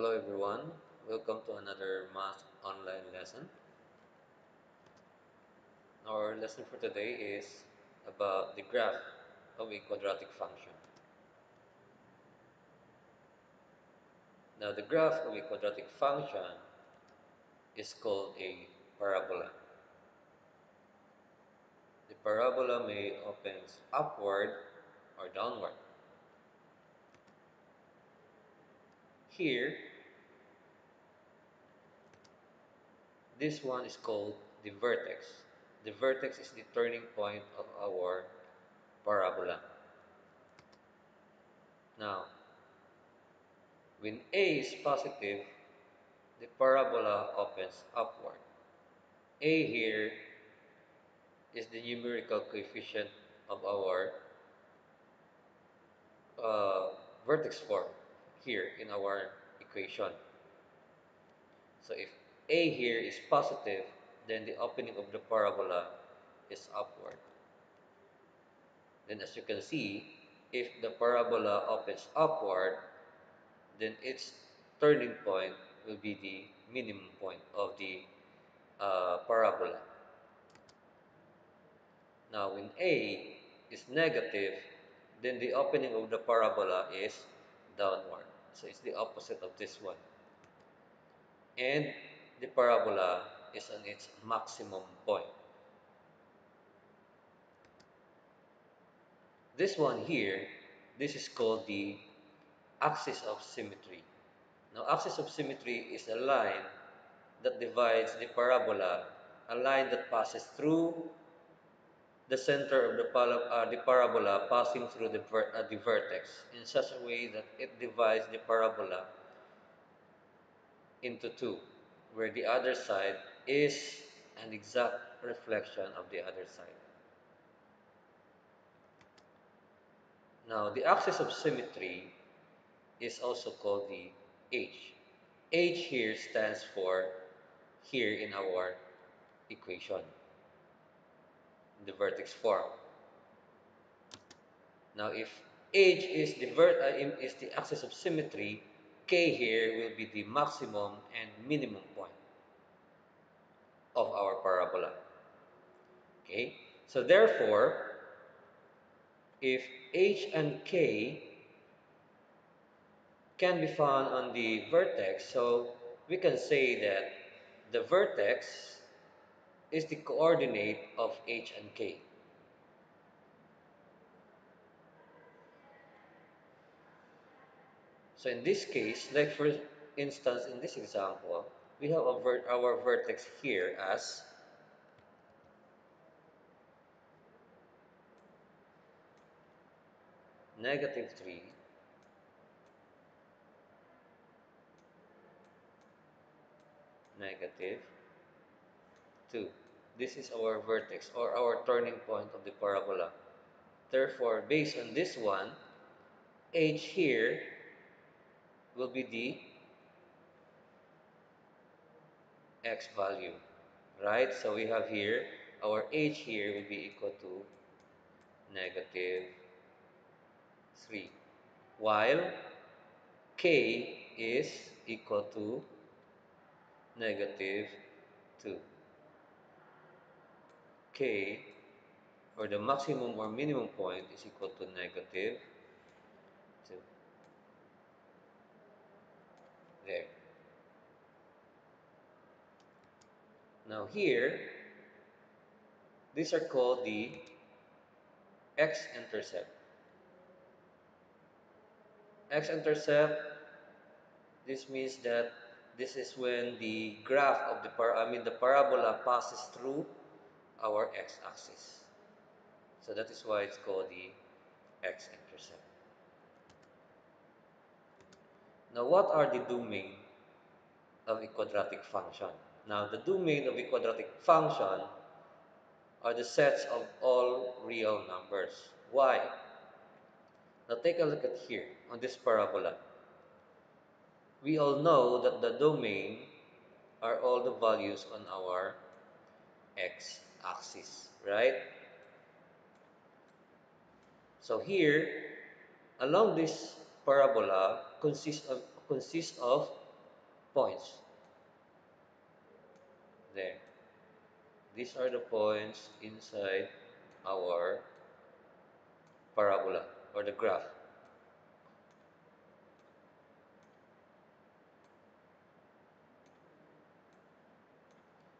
Hello everyone, welcome to another math online lesson. Our lesson for today is about the graph of a quadratic function. Now the graph of a quadratic function is called a parabola. The parabola may open upward or downward. Here, this one is called the vertex. The vertex is the turning point of our parabola. Now, when A is positive, the parabola opens upward. A here is the numerical coefficient of our uh, vertex form here in our equation. So if A here is positive, then the opening of the parabola is upward. Then as you can see, if the parabola opens upward, then its turning point will be the minimum point of the parabola. Now when A is negative, then the opening of the parabola is downward. So it's the opposite of this one. And the parabola is on its maximum point. This one here, this is called the axis of symmetry. Now axis of symmetry is a line that divides the parabola, a line that passes through the center of the parabola passing through the vertex in such a way that it divides the parabola into two, where the other side is an exact reflection of the other side. Now, the axis of symmetry is also called the H. H here stands for here in our equation, the vertex form. Now, if H is is the axis of symmetry, K here will be the maximum and minimum point of our parabola. Okay? So therefore, if H and K can be found on the vertex, so we can say that the vertex is the coordinate of H and K. So in this case, like for instance, in this example, we have our vertex here as -3, -2. This is our vertex or our turning point of the parabola. Therefore, based on this one, H here will be the x value, right? So we have here, our H here will be equal to -3, while K is equal to -2. K, or the maximum or minimum point, is equal to -2. There. Now here, these are called the x-intercept. X-intercept, this means that this is when the graph of the parabola passes through our x-axis. So that is why it's called the x-intercept. Now what are the domain of a quadratic function? Now the domain of a quadratic function are the sets of all real numbers. Why? Now take a look at here on this parabola. We all know that the domain are all the values on our x-axis, right? So here, along this parabola consists of points. There. These are the points inside our parabola or the graph.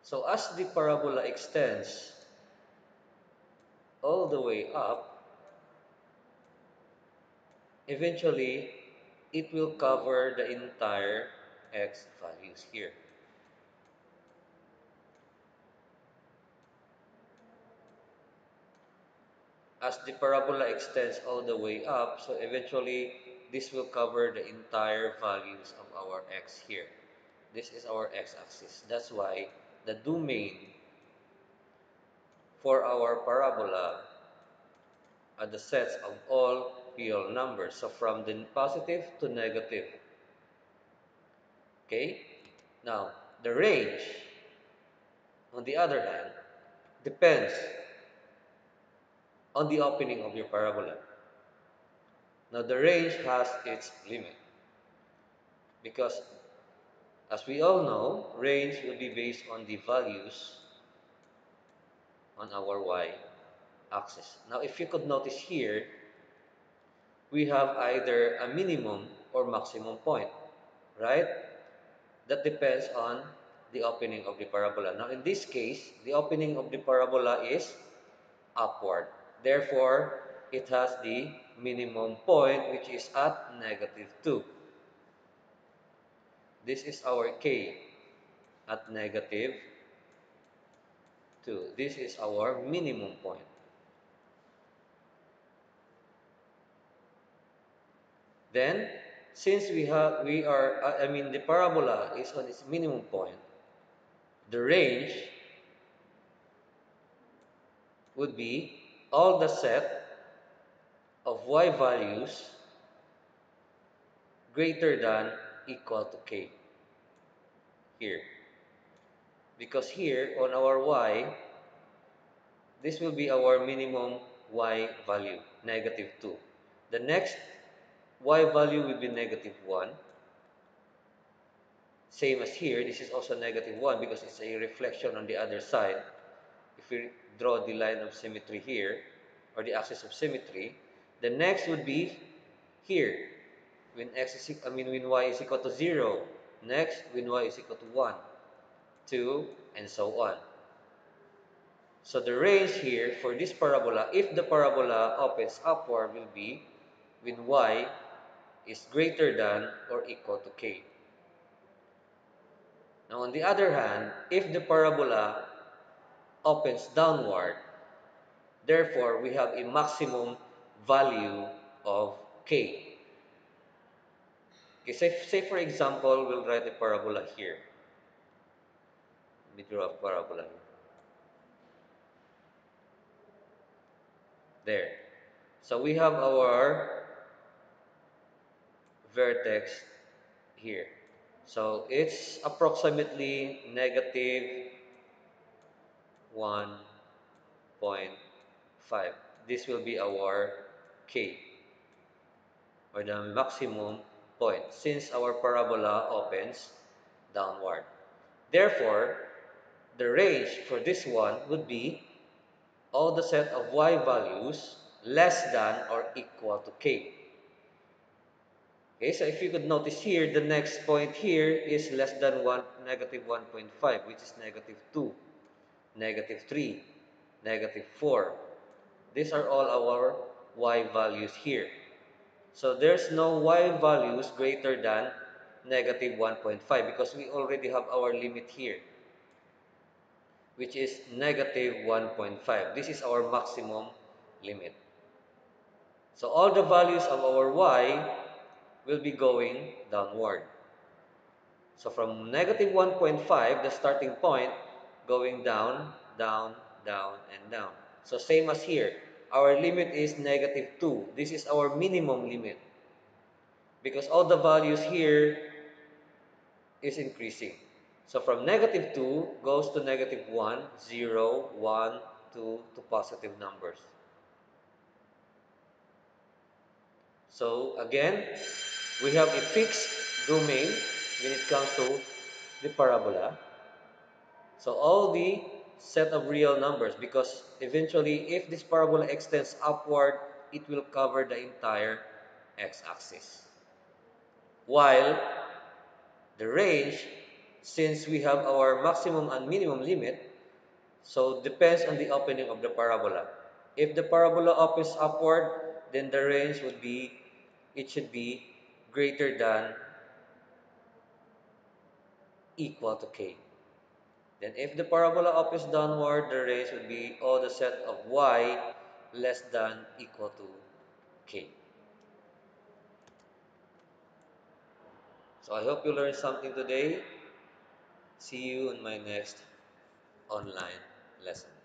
So as the parabola extends all the way up, eventually it will cover the entire x values here. As the parabola extends all the way up, so eventually this will cover the entire values of our x here. This is our x-axis. That's why the domain for our parabola are the sets of all real numbers. So from the positive to negative. Okay? Now, the range, on the other hand, depends on the opening of your parabola. Now, the range has its limit because, as we all know, range will be based on the values on our y-axis. Now, if you could notice here, we have either a minimum or maximum point, right? That depends on the opening of the parabola. Now, in this case, the opening of the parabola is upward. Therefore, it has the minimum point, which is at -2. This is our k at -2. This is our minimum point. Then, since the parabola is on its minimum point, the range would be all the set of y values greater than equal to k here. Because here on our y, this will be our minimum y value, -2. The next y value will be -1. Same as here, this is also -1 because it's a reflection on the other side. If we draw the line of symmetry here, or the axis of symmetry, the next would be here, when when y is equal to 0. Next, when y is equal to 1, 2, and so on. So the range here for this parabola, if the parabola opens upward, will be when y is greater than or equal to k. Now on the other hand, if the parabola opens downward, therefore we have a maximum value of k. Okay, say for example, we'll write a parabola here. Let me draw a parabola here. There. So we have our vertex here. So it's approximately -1.5. This will be our k, or the maximum point, since our parabola opens downward. Therefore, the range for this one would be all the set of y values less than or equal to k. Okay, so if you could notice here, the next point here is less than -1.5, which is -2, -3, -4. These are all our y values here. So there's no y values greater than -1.5 because we already have our limit here, which is -1.5. This is our maximum limit. So all the values of our y will be going downward. So from -1.5, the starting point, going down, down, down, and down. So same as here, our limit is -2. This is our minimum limit because all the values here is increasing. So from -2 goes to -1, 0, 1, 2 to positive numbers. So again, we have a fixed domain when it comes to the parabola. So all the set of real numbers, because eventually if this parabola extends upward, it will cover the entire x-axis. While the range, since we have our maximum and minimum limit, so depends on the opening of the parabola. If the parabola opens upward, then the range would be, it should be greater than equal to k. Then if the parabola opens downward, the range would be all the set of y less than equal to k. So I hope you learned something today. See you in my next online lesson.